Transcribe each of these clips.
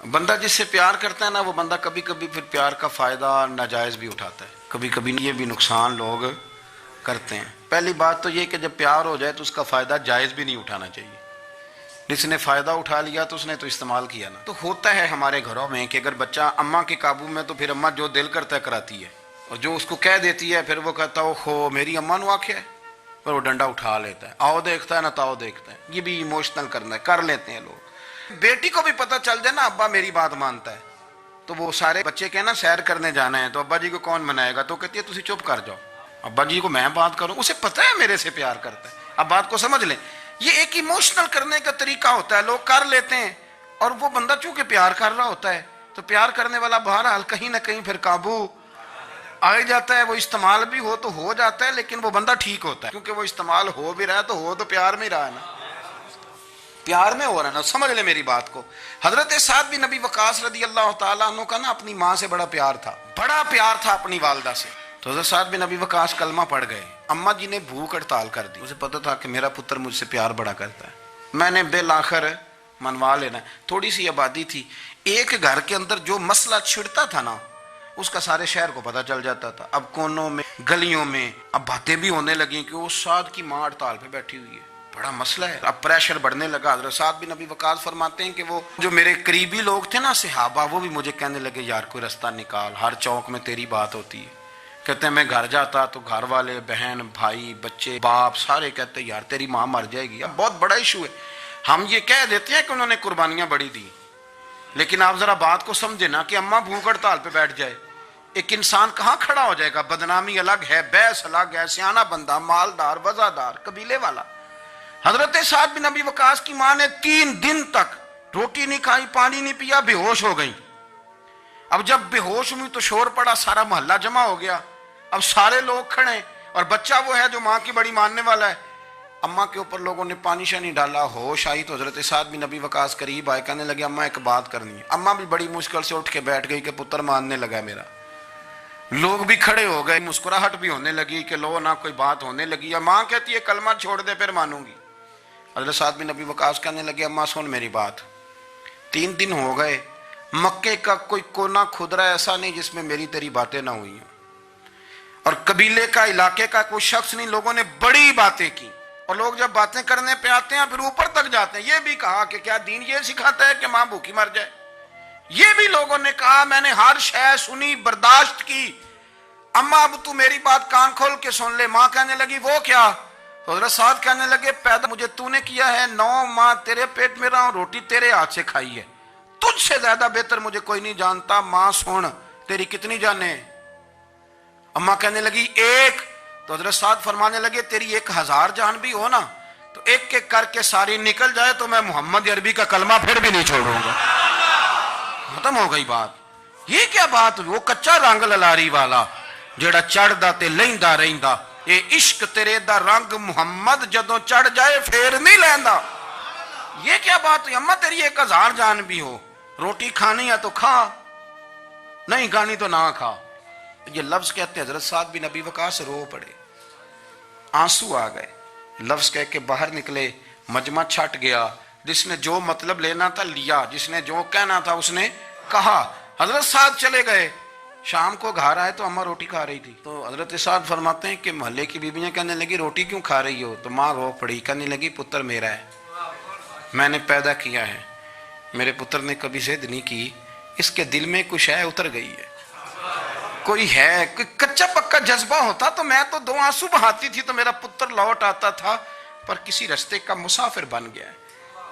بندہ جس سے پیار کرتا ہے نا، وہ بندہ کبھی کبھی پھر پیار کا فائدہ ناجائز بھی اٹھاتا ہے، کبھی کبھی یہ بھی نقصان لوگ کرتے ہیں۔ پہلی بات تو یہ کہ جب پیار ہو جائے تو اس کا فائدہ جائز بھی نہیں اٹھانا چاہیے۔ جس نے فائدہ اٹھا لیا تو اس نے تو استعمال کیا نا۔ تو ہوتا ہے ہمارے گھروں میں کہ اگر بچہ اماں کے قابو میں تو پھر اماں جو دل کرتا ہے کراتی ہے، اور جو اس کو کہہ دیتی ہے پھر وہ کہتا ہے اوہو میری اماں نے آکھیا ہے، پھر وہ ڈنڈا اٹھا لیتا ہے، آؤ دیکھتا ہے نہ تاؤ دیکھتا ہے۔ یہ بھی ایموشنل کرنا ہے، کر لیتے ہیں لوگ۔ بیٹی کو بھی پتہ چل جائے نا ابا میری بات مانتا ہے، تو وہ سارے بچے کہنا سیر کرنے جانا ہے تو ابا جی کو کون منائے گا، تو کہتی ہے تسی چپ کر جاؤ، ابا جی کو میں بات کروں، اسے پتہ ہے میرے سے پیار کرتا ہے۔ اب بات کو سمجھ لیں، یہ ایک ایموشنل کرنے کا طریقہ ہوتا ہے، لوگ کر لیتے ہیں، اور وہ بندہ چونکہ پیار کر رہا ہوتا ہے تو پیار کرنے والا بہرحال کہیں نہ کہیں پھر قابو آ جاتا ہے۔ وہ استعمال بھی ہو تو ہو جاتا ہے، لیکن وہ بندہ ٹھیک ہوتا ہے، کیونکہ وہ استعمال ہو بھی رہا ہے تو ہو تو پیار میں ہی رہا ہے نا، پیار میں ہو رہا ہے نا۔ سمجھ لیں میری بات کو۔ حضرت سعد بن نبی وقاص رضی اللہ تعالیٰ عنہ کا نا اپنی ماں سے بڑا پیار تھا، بڑا پیار تھا اپنی والدہ سے۔ تو حضرت سعد بن نبی وقاص کلمہ پڑھ گئے، اماں جی نے بھوک ہڑتال کر دی، اسے پتہ تھا کہ میرا پتر مجھ سے پیار بڑا کرتا ہے، میں نے بالآخر منوا لینا ہے۔ تھوڑی سی آبادی تھی، ایک گھر کے اندر جو مسئلہ چھڑتا تھا نا اس کا سارے شہر کو پتہ چل جاتا تھا۔ اب کونوں میں گلیوں میں اب باتیں بھی ہونے لگیں کہ وہ سعد کی ماں ہڑتال پہ بیٹھی ہوئی ہے، بڑا مسئلہ ہے۔ اب پریشر بڑھنے لگا۔ حضرت سعد بن نبی وقاص فرماتے ہیں کہ وہ جو میرے قریبی لوگ تھے نا صحابہ، وہ بھی مجھے کہنے لگے یار کوئی رستہ نکال، ہر چوک میں تیری بات ہوتی ہے۔ کہتے ہیں میں گھر جاتا تو گھر والے بہن بھائی بچے باپ سارے کہتے ہیں یار تیری ماں مر جائے گی۔ اب بہت بڑا ایشو ہے، ہم یہ کہہ دیتے ہیں کہ انہوں نے قربانیاں بڑی دی، لیکن آپ ذرا بات کو سمجھے نا کہ اماں بھوک ہڑتال پہ بیٹھ جائے، ایک انسان کہاں کھڑا ہو جائے گا؟ بدنامی الگ ہے، بحث الگ ہے، سیانہ بندہ مالدار وزادار قبیلے والا۔ حضرت سعد بن نبی وقاص کی ماں نے 3 دن تک روٹی نہیں کھائی، پانی نہیں پیا، بے ہوش ہو گئی۔ اب جب بے ہوش ہوئی تو شور پڑا، سارا محلہ جمع ہو گیا، اب سارے لوگ کھڑے، اور بچہ وہ ہے جو ماں کی بڑی ماننے والا ہے۔ اماں کے اوپر لوگوں نے پانی شانی ڈالا، ہوش آئی تو حضرت سعد بن نبی وقاص قریب آئے، کہنے لگے اماں ایک بات کرنی ہے۔ اماں بھی بڑی مشکل سے اٹھ کے بیٹھ گئی کہ پتر ماننے لگا میرا۔ لوگ بھی کھڑے ہو گئے، مسکراہٹ بھی ہونے لگی کہ لو نہ کوئی بات ہونے لگی، یا ماں کہتی ہے کلمہ چھوڑ دے پھر مانوں گی۔ حضرت سعد بن نبی وقاص کہنے لگے اماں سن میری بات، 3 دن ہو گئے، مکے کا کوئی کونا کھدرا ایسا نہیں جس میں میری تیری باتیں نہ ہوئی ہیں، اور قبیلے کا علاقے کا کوئی شخص نہیں، لوگوں نے بڑی باتیں کی، اور لوگ جب باتیں کرنے پہ آتے ہیں پھر اوپر تک جاتے ہیں۔ یہ بھی کہا کہ کیا دین یہ سکھاتا ہے کہ ماں بھوکی مر جائے؟ یہ بھی لوگوں نے کہا میں نے ہر شے سنی برداشت کی، اماں اب تو میری بات کان کھول کے سن لے۔ ماں کہنے لگی وہ کیا؟ تو حضرت سعد کہنے لگے پیدا مجھے تو نے کیا ہے، 9 ماہ تیرے پیٹ میں رہا ہوں، روٹی تیرے ہاتھ سے کھائی ہے، تجھ سے زیادہ بہتر مجھے کوئی نہیں جانتا۔ ماں سن تیری کتنی جانیں؟ اماں کہنے لگی 1۔ تو حضرت سعد فرمانے لگے تیری 1000 جان بھی ہو نا تو ایک ایک کر کے ساری نکل جائے تو میں محمد عربی کا کلمہ پھر بھی نہیں چھوڑوں گا۔ ختم ہو گئی بات۔ یہ کیا بات؟ وہ کچا رنگ للاری والا جڑا چڑھدا تے لیندا رہندا، اے عشق تیرے دا رنگ محمد جدوں چڑھ جائے پھر نہیں لیندا۔ یہ کیا بات ہوئی؟ اماں تیری 1000 جان بھی ہو، روٹی کھانی ہے تو کھا، نہیں کھانی تو نہ کھا۔ یہ لفظ کہتے ہیں حضرت سعد بن نبی وقاص رو پڑے، آنسو آ گئے، لفظ کہہ کے باہر نکلے، مجمع چھٹ گیا، جس نے جو مطلب لینا تھا لیا، جس نے جو کہنا تھا اس نے کہا۔ حضرت سعد چلے گئے، شام کو گھر آئے تو اماں روٹی کھا رہی تھی، تو حضرت سعد فرماتے ہیں کہ محلے کی بیویاں کہنے لگی روٹی کیوں کھا رہی ہو؟ تو ماں رو پڑی، کہنے لگی پتر میرا ہے، میں نے پیدا کیا ہے، میرے پتر نے کبھی ضد نہیں کی، اس کے دل میں کچھ ہے اتر گئی ہے، کوئی ہے، کوئی کچا پکا جذبہ ہوتا تو میں تو 2 آنسو بہاتی تھی تو میرا پتر لوٹ آتا تھا، پر کسی رستے کا مسافر بن گیا ہے،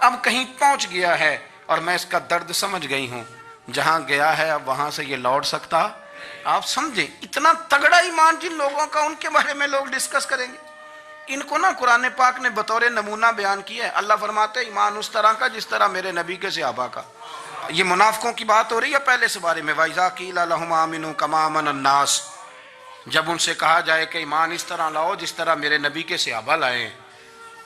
اب کہیں پہنچ گیا ہے، اور میں اس کا درد سمجھ گئی ہوں، جہاں گیا ہے اب وہاں سے یہ لوٹ سکتا۔ آپ سمجھیں اتنا تگڑا ایمان جن لوگوں کا، ان کے بارے میں لوگ ڈسکس کریں گے۔ ان کو نا قرآن پاک نے بطور نمونہ بیان کیا ہے۔ اللہ فرماتے ہیں ایمان اس طرح کا جس طرح میرے نبی کے صحابہ کا۔ یہ منافقوں کی بات ہو رہی ہے پہلے سے بارے میں، وَإِذَا قِيلَ لَهُمْ آمِنُوا كَمَا آمَنَ النَّاسُ، جب ان سے کہا جائے کہ ایمان اس طرح لاؤ جس طرح میرے نبی کے صحابہ لائے،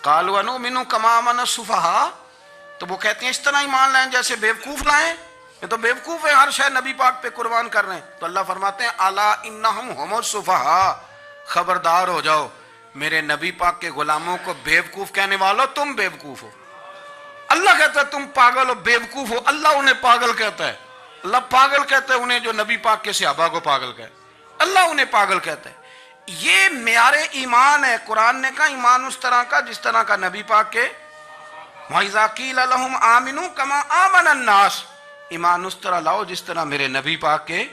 قَالُوا أَنُؤْمِنُ كَمَا آمَنَ السُّفَهَاءُ، تو وہ کہتے ہیں اس طرح ایمان لائیں جیسے بیوقوف لائیں، یہ تو بیوقوف ہے، ہر شے نبی پاک پہ قربان کر رہے ہیں۔ تو اللہ فرماتے ہیں الا انہم ہم السفہاء، خبردار ہو جاؤ، میرے نبی پاک کے غلاموں کو بیوقوف کہنے والو تم بیوقوف ہو۔ اللہ کہتا ہے تم پاگل ہو، بیوقوف ہو، اللہ انہیں پاگل کہتا ہے. اللہ پاگل کہتا ہے انہیں جو نبی پاک کے صحابہ کو پاگل کہتا ہے، اللہ انہیں پاگل کہتا ہے. یہ معیار ایمان ہے. قرآن نے کہا ایمان اس طرح کا جس طرح کا نبی پاک کے وَإِذَا قِيلَ لَهُمْ آمِنُوا كَمَا آمَنَ النَّاسُ، ایمان اس طرح لاؤ جس طرح میرے نبی پاک کے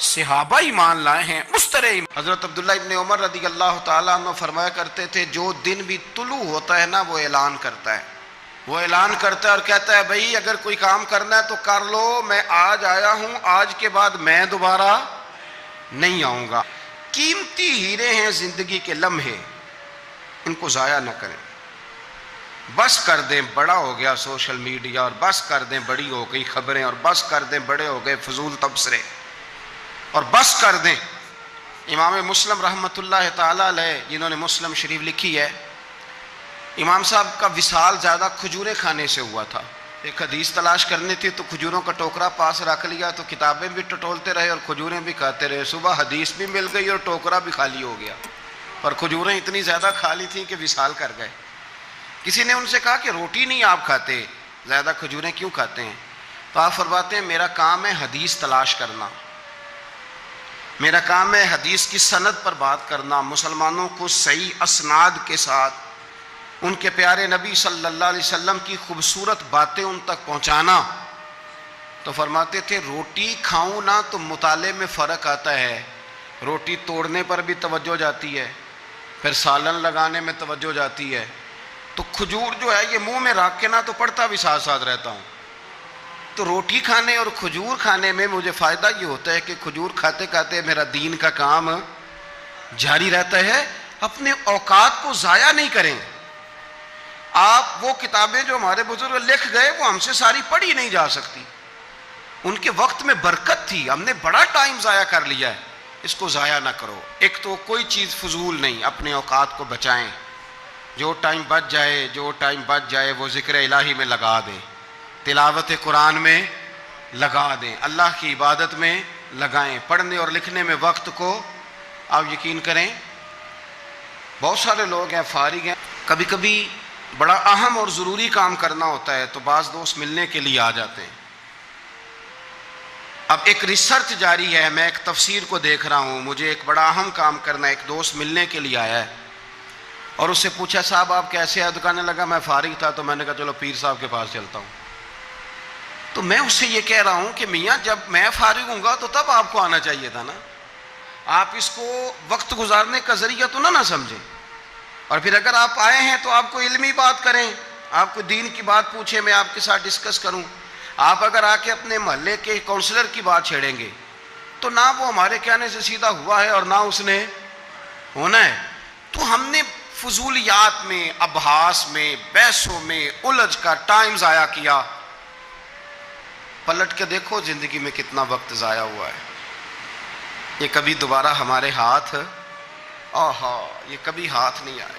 صحابہ ایمان لائے ہیں اس طرح ایمان. حضرت عبداللہ ابن عمر رضی اللہ تعالیٰ عنہ فرمایا کرتے تھے جو دن بھی طلوع ہوتا ہے نا وہ اعلان کرتا ہے، وہ اعلان کرتا ہے اور کہتا ہے بھئی اگر کوئی کام کرنا ہے تو کر لو، میں آج آیا ہوں، آج کے بعد میں دوبارہ نہیں آؤں گا. قیمتی ہیرے ہیں زندگی کے لمحے، ان کو ضائع نہ کریں. بس کر دیں بڑا ہو گیا سوشل میڈیا، اور بس کر دیں بڑی ہو گئی خبریں، اور بس کر دیں بڑے ہو گئے فضول تبصرے، اور بس کر دیں. امام مسلم رحمۃ اللہ تعالیٰ علیہ جنہوں نے مسلم شریف لکھی ہے، امام صاحب کا وصال زیادہ کھجوریں کھانے سے ہوا تھا. ایک حدیث تلاش کرنی تھی تو کھجوروں کا ٹوکرا پاس رکھ لیا تو کتابیں بھی ٹٹولتے رہے اور کھجوریں بھی کھاتے رہے. صبح حدیث بھی مل گئی اور ٹوکرا بھی خالی ہو گیا، اور کھجوریں اتنی زیادہ کھا لی تھیں کہ وصال کر گئے. کسی نے ان سے کہا کہ روٹی نہیں آپ کھاتے، زیادہ کھجوریں کیوں کھاتے ہیں؟ تو آپ فرماتے ہیں میرا کام ہے حدیث تلاش کرنا، میرا کام ہے حدیث کی سند پر بات کرنا، مسلمانوں کو صحیح اسناد کے ساتھ ان کے پیارے نبی صلی اللہ علیہ وسلم کی خوبصورت باتیں ان تک پہنچانا. تو فرماتے تھے روٹی کھاؤں نہ تو مطالعے میں فرق آتا ہے، روٹی توڑنے پر بھی توجہ جاتی ہے، پھر سالن لگانے میں توجہ جاتی ہے، تو کھجور جو ہے یہ منہ میں رکھ کے نہ تو پڑھتا بھی ساتھ ساتھ رہتا ہوں. تو روٹی کھانے اور کھجور کھانے میں مجھے فائدہ یہ ہوتا ہے کہ کھجور کھاتے کھاتے میرا دین کا کام جاری رہتا ہے. اپنے اوقات کو ضائع نہیں کریں. آپ وہ کتابیں جو ہمارے بزرگ لکھ گئے وہ ہم سے ساری پڑھی نہیں جا سکتی، ان کے وقت میں برکت تھی، ہم نے بڑا ٹائم ضائع کر لیا ہے، اس کو ضائع نہ کرو. ایک تو کوئی چیز فضول نہیں، اپنے اوقات کو بچائیں. جو ٹائم بچ جائے وہ ذکر الہی میں لگا دیں، تلاوت قرآن میں لگا دیں، اللہ کی عبادت میں لگائیں. پڑھنے اور لکھنے میں وقت کو آپ یقین کریں بہت سارے لوگ ہیں فارغ ہیں، کبھی کبھی بڑا اہم اور ضروری کام کرنا ہوتا ہے تو بعض دوست ملنے کے لیے آ جاتے ہیں. اب ایک ریسرچ جاری ہے، میں ایک تفسیر کو دیکھ رہا ہوں، مجھے ایک بڑا اہم کام کرنا ہے. ایک دوست ملنے کے لیے آیا ہے اور اس سے پوچھا صاحب آپ کیسے ہیں؟ دکانے لگا میں فارغ تھا تو میں نے کہا چلو پیر صاحب کے پاس چلتا ہوں. تو میں اس سے یہ کہہ رہا ہوں کہ میاں جب میں فارغ ہوں گا تو تب آپ کو آنا چاہیے تھا نا، آپ اس کو وقت گزارنے کا ذریعہ تو نہ سمجھیں. اور پھر اگر آپ آئے ہیں تو آپ کو علمی بات کریں، آپ کو دین کی بات پوچھیں، میں آپ کے ساتھ ڈسکس کروں. آپ اگر آ کے اپنے محلے کے کونسلر کی بات چھیڑیں گے تو نہ وہ ہمارے کہنے سے سیدھا ہوا ہے اور نہ اس نے ہونا ہے. تو ہم نے فضولیات میں، ابحاث میں، بحثوں میں الجھ کر ٹائم ضائع کیا. پلٹ کے دیکھو زندگی میں کتنا وقت ضائع ہوا ہے. یہ کبھی دوبارہ ہمارے ہاتھ یہ کبھی ہاتھ نہیں آئے.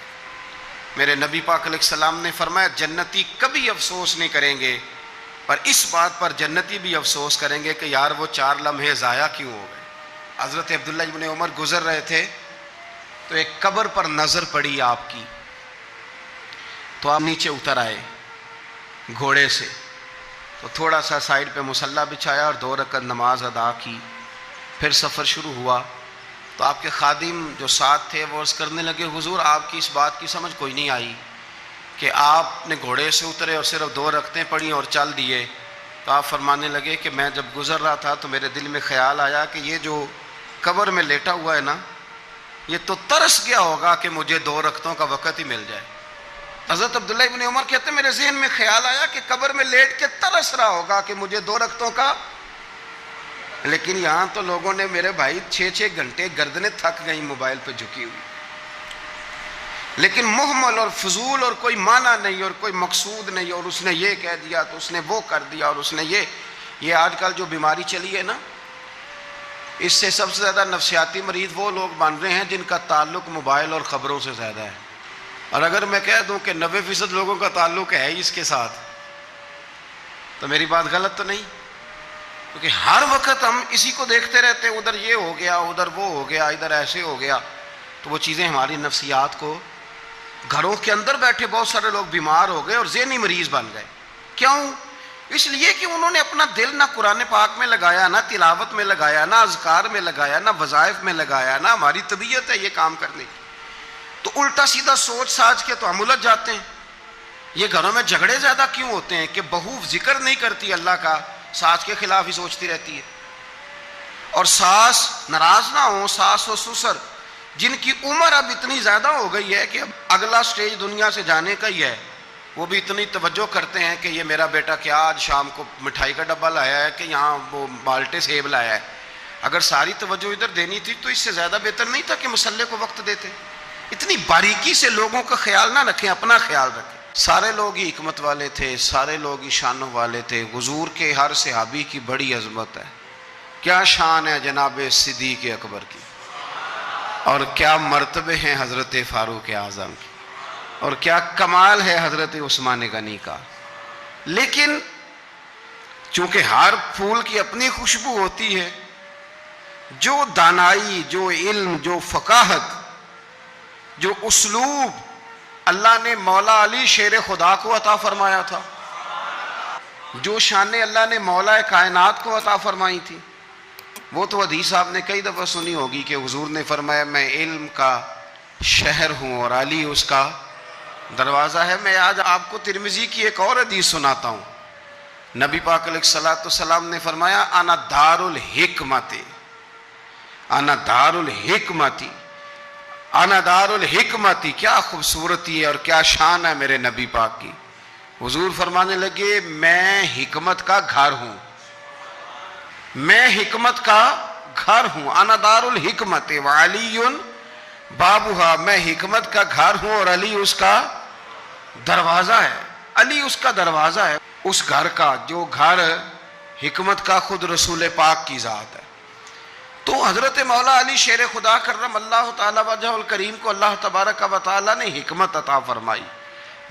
میرے نبی پاک علیہ السلام نے فرمایا جنتی کبھی افسوس نہیں کریں گے، پر اس بات پر جنتی بھی افسوس کریں گے کہ یار وہ 4 لمحے ضائع کیوں ہو گئے. حضرت عبداللہ ابن عمر گزر رہے تھے تو ایک قبر پر نظر پڑی آپ کی، تو آپ نیچے اتر آئے گھوڑے سے، تو تھوڑا سا سائیڈ پہ مصلی بچھایا اور 2 رکعت نماز ادا کی. پھر سفر شروع ہوا تو آپ کے خادم جو ساتھ تھے وہ عرض کرنے لگے حضور آپ کی اس بات کی سمجھ کوئی نہیں آئی کہ آپ نے گھوڑے سے اترے اور صرف 2 رکعتیں پڑھی اور چل دیے. تو آپ فرمانے لگے کہ میں جب گزر رہا تھا تو میرے دل میں خیال آیا کہ یہ جو قبر میں لیٹا ہوا ہے نا یہ تو ترس گیا ہوگا کہ مجھے 2 رکعتوں کا وقت ہی مل جائے. حضرت عبداللہ ابن عمر کہتے ہیں میرے ذہن میں خیال آیا کہ قبر میں لیٹ کے ترس رہا ہوگا کہ مجھے 2 رکعتوں کا. لیکن یہاں تو لوگوں نے میرے بھائی 6 گھنٹے گردنیں تھک گئی موبائل پہ جھکی ہوئی، لیکن محمل اور فضول اور کوئی معنی نہیں اور کوئی مقصود نہیں، اور اس نے یہ کہہ دیا تو اس نے وہ کر دیا، اور اس نے یہ آج کل جو بیماری چلی ہے نا اس سے سب سے زیادہ نفسیاتی مریض وہ لوگ بن رہے ہیں جن کا تعلق موبائل اور خبروں سے زیادہ ہے. اور اگر میں کہہ دوں کہ 90% لوگوں کا تعلق ہے اس کے ساتھ تو میری بات غلط تو نہیں؟ کیونکہ ہر وقت ہم اسی کو دیکھتے رہتے ہیں، ادھر یہ ہو گیا، ادھر وہ ہو گیا، ادھر ایسے ہو گیا. تو وہ چیزیں ہماری نفسیات کو، گھروں کے اندر بیٹھے بہت سارے لوگ بیمار ہو گئے اور ذہنی مریض بن گئے. کیوں؟ اس لیے کہ انہوں نے اپنا دل نہ قرآن پاک میں لگایا، نہ تلاوت میں لگایا، نہ اذکار میں لگایا، نہ وظائف میں لگایا، نہ ہماری طبیعت ہے یہ کام کرنے کی، تو الٹا سیدھا سوچ ساچ کے تو ہم الجھ جاتے ہیں۔ یہ گھروں میں جھگڑے زیادہ کیوں ہوتے ہیں کہ بہو ذکر نہیں کرتی اللہ کا، ساس کے خلاف ہی سوچتی رہتی ہے، اور ساس ناراض نہ ہو، ساس و سسر جن کی عمر اب اتنی زیادہ ہو گئی ہے کہ اب اگلا سٹیج دنیا سے جانے کا ہی ہے، وہ بھی اتنی توجہ کرتے ہیں کہ یہ میرا بیٹا کیا آج شام کو مٹھائی کا ڈبہ لایا ہے کہ یہاں وہ بالٹے سیب لایا ہے۔ اگر ساری توجہ ادھر دینی تھی تو اس سے زیادہ بہتر نہیں تھا کہ مسئلے کو وقت دیتے؟ اتنی باریکی سے لوگوں کا خیال نہ رکھیں، اپنا خیال رکھیں۔ سارے لوگ ہی حکمت والے تھے، سارے لوگ ہی شانوں والے تھے، حضور کے ہر صحابی کی بڑی عظمت ہے۔ کیا شان ہے جناب صدیق اکبر کی، اور کیا مرتبے ہیں حضرت فاروق اعظم کی، اور کیا کمال ہے حضرت عثمان غنی کا۔ لیکن چونکہ ہر پھول کی اپنی خوشبو ہوتی ہے، جو دانائی، جو علم، جو فقاہت، جو اسلوب اللہ نے مولا علی شیر خدا کو عطا فرمایا تھا، جو شانیں اللہ نے مولا کائنات کو عطا فرمائی تھی، وہ تو حدیث آپ نے کئی دفعہ سنی ہوگی کہ حضور نے فرمایا میں علم کا شہر ہوں اور علی اس کا دروازہ ہے۔ میں آج آپ کو ترمذی کی ایک اور حدیث سناتا ہوں۔ نبی پاک علیہ الصلوۃ والسلام نے فرمایا انا دار الحکمت، انا دار الحکمت، انا دار الحکمت۔ کیا خوبصورتی ہے اور کیا شان ہے میرے نبی پاک کی۔ حضور فرمانے لگے میں حکمت کا گھر ہوں، میں حکمت کا گھر ہوں، انا دار الحکمت وعلی بابھا، میں حکمت کا گھر ہوں اور علی اس کا دروازہ ہے۔ علی اس کا دروازہ ہے، اس گھر کا جو گھر حکمت کا خود رسول پاک کی ذات ہے۔ تو حضرت مولا علی شیر خدا کرم اللہ تعالی وجہ الکریم کو اللہ تبارک و تعالی نے حکمت عطا فرمائی،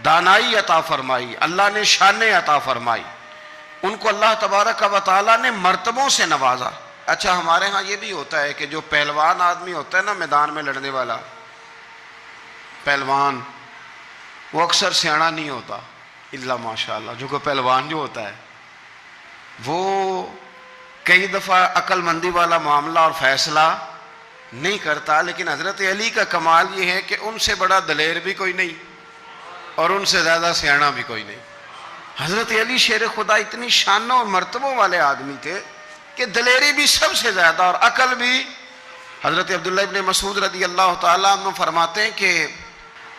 دانائی عطا فرمائی، اللہ نے شانیں عطا فرمائی، ان کو اللہ تبارک و تعالی نے مرتبوں سے نوازا۔ اچھا ہمارے ہاں یہ بھی ہوتا ہے کہ جو پہلوان آدمی ہوتا ہے نا میدان میں لڑنے والا پہلوان، وہ اکثر سیاںا نہیں ہوتا الا ماشاءاللہ۔ جو کوئی پہلوان جو ہوتا ہے وہ کئی دفعہ عقل مندی والا معاملہ اور فیصلہ نہیں کرتا، لیکن حضرت علی کا کمال یہ ہے کہ ان سے بڑا دلیر بھی کوئی نہیں اور ان سے زیادہ سیاںا بھی کوئی نہیں۔ حضرت علی شیر خدا اتنی شانوں اور مرتبوں والے آدمی تھے کہ دلیری بھی سب سے زیادہ اور عقل بھی۔ حضرت عبداللہ ابن مسعود رضی اللہ تعالیٰ عنہ فرماتے ہیں کہ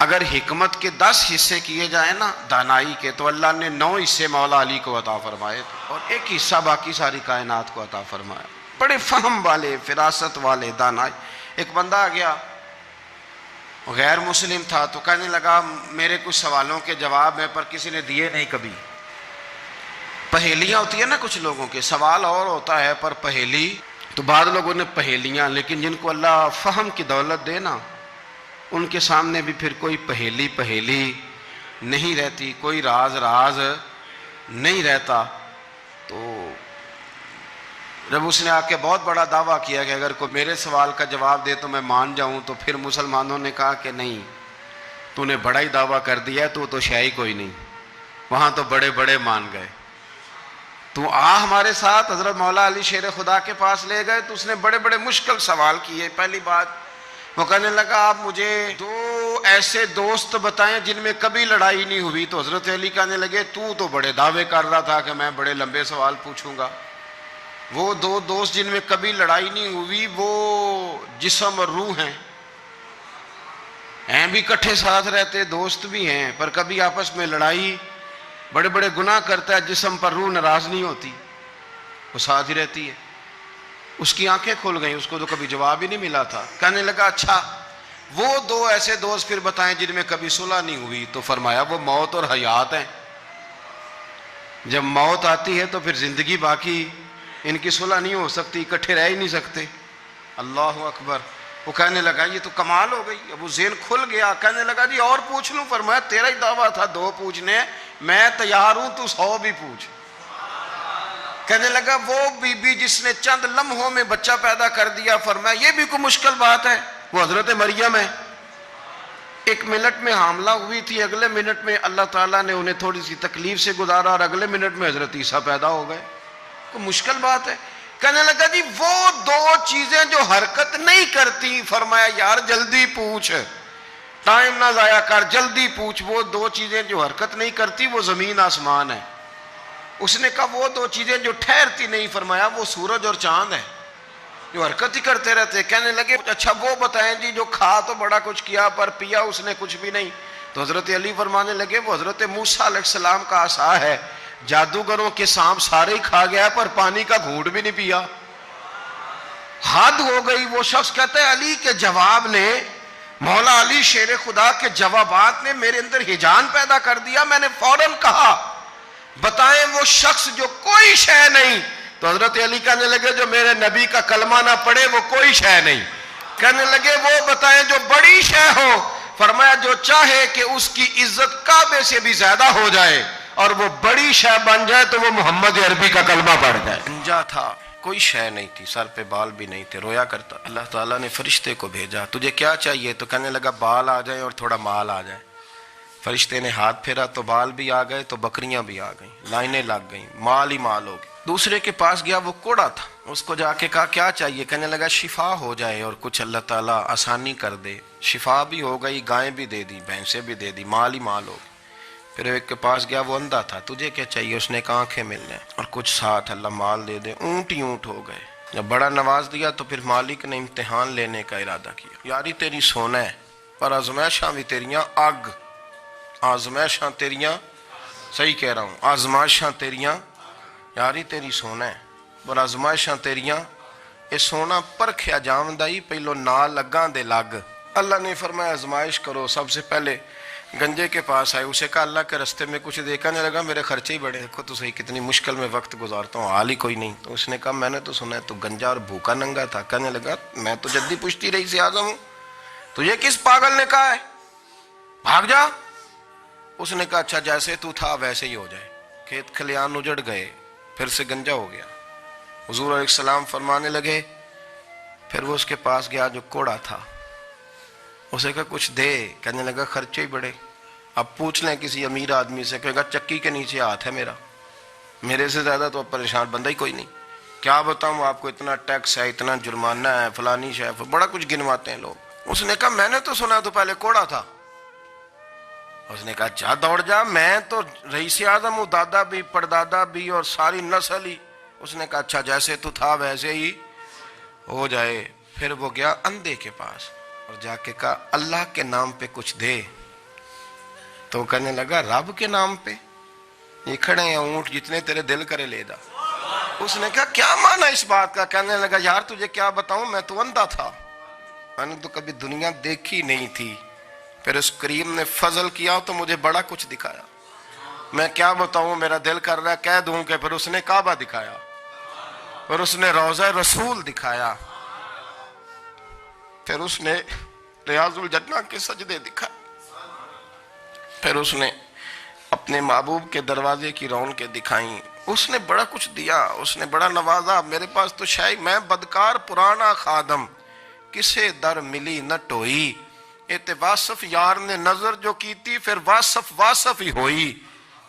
اگر حکمت کے 10 حصے کیے جائیں نا دانائی کے، تو اللہ نے 9 حصے مولا علی کو عطا فرمائے تھے اور 1 حصہ باقی ساری کائنات کو عطا فرمایا۔ بڑے فہم والے، فراست والے، دانائی۔ ایک بندہ آ گیا، غیر مسلم تھا، تو کہنے لگا میرے کچھ سوالوں کے جواب ہیں پر کسی نے دیے نہیں کبھی۔ پہیلیاں ہوتی ہیں نا کچھ لوگوں کے، سوال اور ہوتا ہے پر پہیلی تو بعض لوگوں نے پہیلیاں، لیکن جن کو اللہ فہم کی دولت دے نا ان کے سامنے بھی پھر کوئی پہیلی نہیں رہتی، کوئی راز نہیں رہتا۔ تو جب اس نے آ کے بہت بڑا دعویٰ کیا کہ اگر کوئی میرے سوال کا جواب دے تو میں مان جاؤں، تو پھر مسلمانوں نے کہا کہ نہیں، تو نے بڑا ہی دعویٰ کر دیا ہے، تو شے کوئی نہیں، وہاں تو بڑے مان گئے، تو ہمارے ساتھ۔ حضرت مولا علی شیر خدا کے پاس لے گئے تو اس نے بڑے مشکل سوال کیے۔ پہلی بات وہ کہنے لگا آپ مجھے 2 ایسے دوست بتائیں جن میں کبھی لڑائی نہیں ہوئی۔ تو حضرت علی کہنے لگے تو بڑے دعوے کر رہا تھا کہ میں بڑے لمبے سوال پوچھوں گا۔ وہ 2 دوست جن میں کبھی لڑائی نہیں ہوئی وہ جسم اور روح ہیں بھی کٹھے ساتھ رہتے، دوست بھی ہیں، پر کبھی آپس میں لڑائی، بڑے گناہ کرتا ہے جسم پر، روح ناراض نہیں ہوتی، وہ ساتھ ہی رہتی ہے۔ اس کی آنکھیں کھل گئیں، اس کو تو کبھی جواب ہی نہیں ملا تھا۔ کہنے لگا اچھا وہ 2 ایسے دوست پھر بتائیں جن میں کبھی صلح نہیں ہوئی۔ تو فرمایا وہ موت اور حیات ہیں، جب موت آتی ہے تو پھر زندگی باقی، ان کی صلح نہیں ہو سکتی، اکٹھے رہ ہی نہیں سکتے۔ اللہ اکبر۔ وہ کہنے لگا یہ تو کمال ہو گئی، اب وہ ذہن کھل گیا۔ کہنے لگا جی اور پوچھ لوں؟ فرمایا تیرا ہی دعویٰ تھا 2 پوچھنے، میں تیار ہوں، تو 100 بھی پوچھ۔ کہنے لگا وہ بی بی جس نے چند لمحوں میں بچہ پیدا کر دیا، فرمایا یہ بھی کوئی مشکل بات ہے؟ وہ حضرت مریم ہے، ایک منٹ میں حاملہ ہوئی تھی، اگلے منٹ میں اللہ تعالیٰ نے انہیں تھوڑی سی تکلیف سے گزارا اور اگلے منٹ میں حضرت عیسیٰ پیدا ہو گئے. کوئی مشکل بات ہے؟ کہنے لگا جی وہ دو چیزیں جو حرکت نہیں کرتی، فرمایا یار جلدی پوچھ، ٹائم نہ ضائع کر، جلدی پوچھ. وہ دو چیزیں جو حرکت نہیں کرتی وہ زمین آسمان ہے. اس نے کہا وہ دو چیزیں جو ٹھہرتی نہیں، فرمایا وہ سورج اور چاند ہے جو حرکت ہی کرتے رہتے. کہنے لگے اچھا وہ بتائیں جی جو کھا تو بڑا کچھ کیا پر پیا اس نے کچھ بھی نہیں. تو حضرت علی فرمانے لگے وہ حضرت موسیٰ علیہ السلام کا عصا ہے، جادوگروں کے سانپ سارے ہی کھا گیا پر پانی کا گھونٹ بھی نہیں پیا. حد ہو گئی. وہ شخص کہتا ہے علی کے جواب نے، مولا علی شیر خدا کے جوابات نے میرے اندر ہیجان پیدا کر دیا. میں نے فوراً کہا بتائیں وہ شخص جو کوئی شے نہیں. تو حضرت علی کہنے لگے جو میرے نبی کا کلمہ نہ پڑھے وہ کوئی شے نہیں. کہنے لگے وہ بتائیں جو بڑی شے ہو. فرمایا جو چاہے کہ اس کی عزت کعبے سے بھی زیادہ ہو جائے اور وہ بڑی شے بن جائے تو وہ محمد عربی کا کلمہ پڑھ جائے. گنجا تھا، کوئی شے نہیں تھی، سر پہ بال بھی نہیں تھے، رویا کرتا. اللہ تعالیٰ نے فرشتے کو بھیجا، تجھے کیا چاہیے؟ تو کہنے لگا بال آ جائیں اور تھوڑا مال آ جائے. فرشتے نے ہاتھ پھیرا تو بال بھی آ گئے تو بکریاں بھی آ گئیں، لائنیں لگ گئیں، مال ہی مال ہو گئے. دوسرے کے پاس گیا، وہ کوڑا تھا، اس کو جا کے کہا کیا چاہیے؟ کہنے لگا شفا ہو جائے اور کچھ اللہ تعالیٰ آسانی کر دے. شفا بھی ہو گئی، گائیں بھی دے دی، بھینسیں بھی دے دی، مال ہی مال ہو گئی. پھر ایک کے پاس گیا، وہ اندھا تھا، تجھے کیا چاہیے؟ اس نے کہا آنکھیں مل جائیں اور کچھ ساتھ اللہ مال دے دے. اونٹ ہی اونٹ ہو گئے. جب بڑا نواز دیا تو پھر مالک نے امتحان لینے کا ارادہ کیا. یاری تیری سونا ہے پر آزمائشاں بھی تیریاں اگ، آزمائشاں تیریاں، صحیح کہہ رہا ہوں، آزمائشاں تیریاں، یاری تیری سونا ہے پر آزمائشاں تیریاں. یہ سونا پرکھیا جامدائی پہلو نہ لگاں دے لگ. اللہ نے فرمایا آزمائش کرو. سب سے پہلے گنجے کے پاس آئے، اسے کہا اللہ کے رستے میں کچھ دیکھا نہیں لگا، میرے خرچے ہی بڑے، دیکھو تو صحیح کتنی مشکل میں وقت گزارتا ہوں، حال ہی کوئی نہیں. تو اس نے کہا میں نے تو سنا ہے تو گنجا اور بھوکا ننگا تھا. کہنے لگا میں تو جدی پشتی رئیس اعظم ہوں، تجھے کس پاگل نے کہا ہے بھاگ جا؟ اس نے کہا اچھا جیسے تو تھا ویسے ہی ہو جائے. کھیت کھلیان اجڑ گئے، پھر سے گنجا ہو گیا. حضور علیہ السلام فرمانے لگے، پھر وہ اس کے پاس گیا جو کوڑا تھا، اسے کہا کچھ دے. کہنے لگا خرچے ہی بڑے. اب پوچھ لیں کسی امیر آدمی سے، کہے گا چکی کے نیچے ہاتھ ہے میرا، میرے سے زیادہ تو اب پریشان بندہ ہی کوئی نہیں. کیا بتاؤں آپ کو، اتنا ٹیکس ہے، اتنا جرمانہ ہے، فلانی شے، بڑا کچھ گنواتے ہیں لوگ. اس نے کہا میں نے تو سنا تو پہلے کوڑا تھا. اس نے کہا جا دوڑ جا، میں تو رئیس اعظم ہوں، دادا بھی پردادا بھی اور ساری نسل ہی. اس نے کہا اچھا جیسے تو تھا ویسے ہی ہو جائے. پھر وہ گیا اندھے کے پاس اور جا کے کہا اللہ کے نام پہ کچھ دے. تو کہنے لگا رب کے نام پہ؟ یہ کھڑے ہیں اونٹ جتنے تیرے دل کرے لے دا. اس نے کہا کیا معنی اس بات کا؟ کہنے لگا یار تجھے کیا بتاؤں، میں تو اندھا تھا، میں نے تو کبھی دنیا دیکھی نہیں تھی. پھر اس کریم نے فضل کیا تو مجھے بڑا کچھ دکھایا. میں کیا بتاؤں، میرا دل کر رہا ہے کہہ دوں کہ پھر اس نے کعبہ دکھایا، پھر اس نے روضہ رسول دکھایا، پھر اس نے ریاض الجنہ کے سجدے دکھائے، پھر اس نے اپنے محبوب کے دروازے کی رونقیں دکھائیں. اس نے بڑا کچھ دیا، اس نے بڑا نوازا. میرے پاس تو شاید میں بدکار پرانا خادم، کسے در ملی نہ ٹوئی. ایتے واصف یار نے نظر جو کی تھی پھر واصف ہی ہوئی.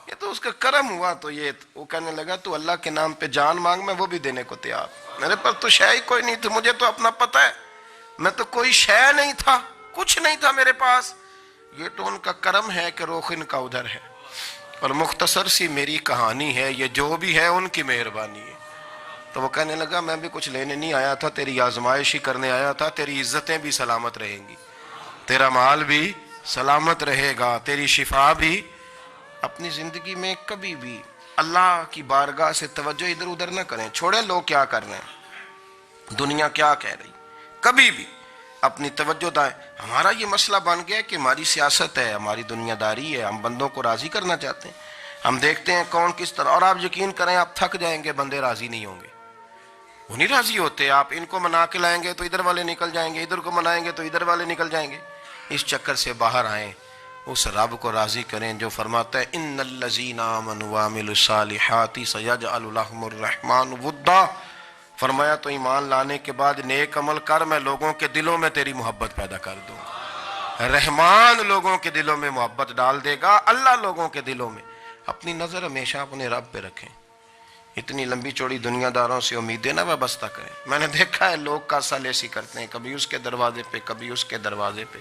یہ تو اس کا کرم ہوا. تو یہ وہ کہنے لگا تو اللہ کے نام پہ جان مانگ، میں وہ بھی دینے کو تیار. میرے پاس تو شے ہی کوئی نہیں تھی، مجھے تو اپنا پتہ ہے، میں تو کوئی شے نہیں تھا، کچھ نہیں تھا میرے پاس. یہ تو ان کا کرم ہے کہ رخ ان کا ادھر ہے. اور مختصر سی میری کہانی ہے، یہ جو بھی ہے ان کی مہربانی ہے. تو وہ کہنے لگا میں بھی کچھ لینے نہیں آیا تھا، تیری آزمائش ہی کرنے آیا تھا. تیری عزتیں بھی سلامت رہیں گی، تیرا مال بھی سلامت رہے گا، تیری شفا بھی. اپنی زندگی میں کبھی بھی اللہ کی بارگاہ سے توجہ ادھر ادھر نہ کریں. چھوڑیں لوگ کیا کر رہے ہیں، دنیا کیا کہہ رہی، کبھی بھی اپنی توجہ دائیں. ہمارا یہ مسئلہ بن گیا کہ ہماری سیاست ہے، ہماری دنیا داری ہے، ہم بندوں کو راضی کرنا چاہتے ہیں. ہم دیکھتے ہیں کون کس طرح، اور آپ یقین کریں آپ تھک جائیں گے، بندے راضی نہیں ہوں گے، وہ نہیں راضی ہوتے. آپ ان کو منا کے لائیں گے تو ادھر والے نکل جائیں گے، ادھر کو منائیں گے تو ادھر والے نکل جائیں گے. اس چکر سے باہر آئیں، اس رب کو راضی کریں جو فرماتا ہے ان الذین آمنوا وعملوا الصالحات سیجعل لهم الرحمن ودا. فرمایا تو ایمان لانے کے بعد نیک عمل کر، میں لوگوں کے دلوں میں تیری محبت پیدا کر دوں. رحمان لوگوں کے دلوں میں محبت ڈال دے گا، اللہ لوگوں کے دلوں میں۔ اپنی نظر ہمیشہ اپنے رب پہ رکھیں، اتنی لمبی چوڑی دنیا داروں سے امیدیں نہ وابستہ کریں۔ میں نے دیکھا ہے لوگ کاسا لیسی کرتے ہیں، کبھی اس کے دروازے پہ کبھی اس کے دروازے پہ،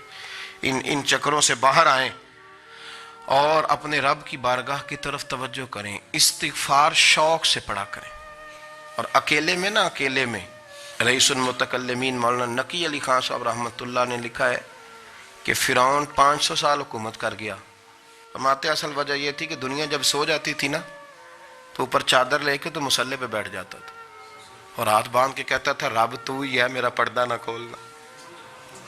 ان چکروں سے باہر آئیں اور اپنے رب کی بارگاہ کی طرف توجہ کریں، استغفار شوق سے پڑھا کریں۔ اور اکیلے میں نا، اکیلے میں، رئیس المتکلمین مولانا نقی علی خان صاحب رحمۃ اللہ نے لکھا ہے کہ فرعون 500 سال حکومت کر گیا۔ فرماتے اصل وجہ یہ تھی کہ دنیا جب سو جاتی تھی نا تو اوپر چادر لے کے تو مصلے پہ بیٹھ جاتا تھا اور ہاتھ باندھ کے کہتا تھا رب تو ہی ہے، میرا پردہ نہ کھولنا،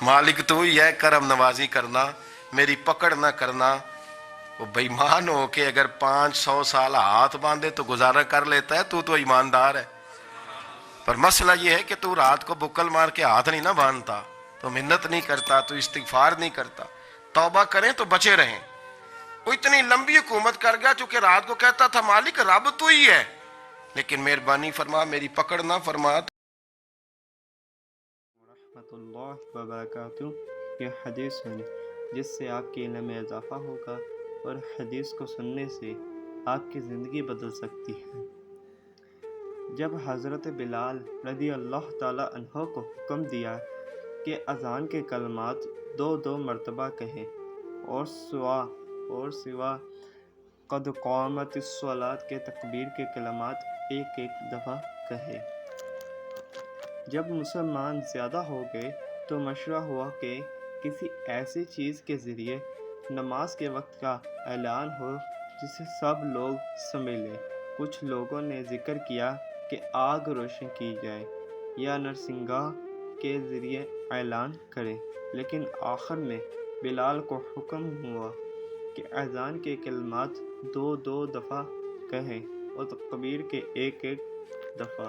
مالک تو ہی ہے، کرم نوازی کرنا، میری پکڑ نہ کرنا۔ وہ بے ایمان ہو کے اگر 500 سال ہاتھ باندھے تو گزارا کر لیتا ہے، تو ایماندار ہے۔ پر مسئلہ یہ ہے کہ تو رات کو بکل مار کے ہاتھ نہیں نہ باندھتا، تو منت نہیں کرتا، تو استغفار نہیں کرتا۔ توبہ کریں تو بچے رہیں۔ وہ اتنی لمبی حکومت کر گیا چونکہ رات کو کہتا تھا مالک رب تو ہی ہے، لیکن مہربانی فرما، میری پکڑ نہ فرما۔ ورحمۃ اللہ وبرکاتہ۔ یہ حدیث سنی جس سے آپ کے علم میں اضافہ ہوگا، اور حدیث کو سننے سے آپ کی زندگی بدل سکتی ہے۔ جب حضرت بلال رضی اللہ تعالی عنہ کو حکم دیا کہ اذان کے کلمات 2 مرتبہ کہیں اور سوا قد قامت الصلاۃ کے تکبیر کے کلمات 1 دفعہ کہے، جب مسلمان زیادہ ہو گئے تو مشورہ ہوا کہ کسی ایسی چیز کے ذریعے نماز کے وقت کا اعلان ہو جسے سب لوگ سمجھ لیں۔ کچھ لوگوں نے ذکر کیا کہ آگ روشن کی جائے یا نرسنگاہ کے ذریعے اعلان کریں، لیکن آخر میں بلال کو حکم ہوا کہ اذان کے کلمات 2 دفعہ کہیں اور تکبیر کے 1 دفعہ۔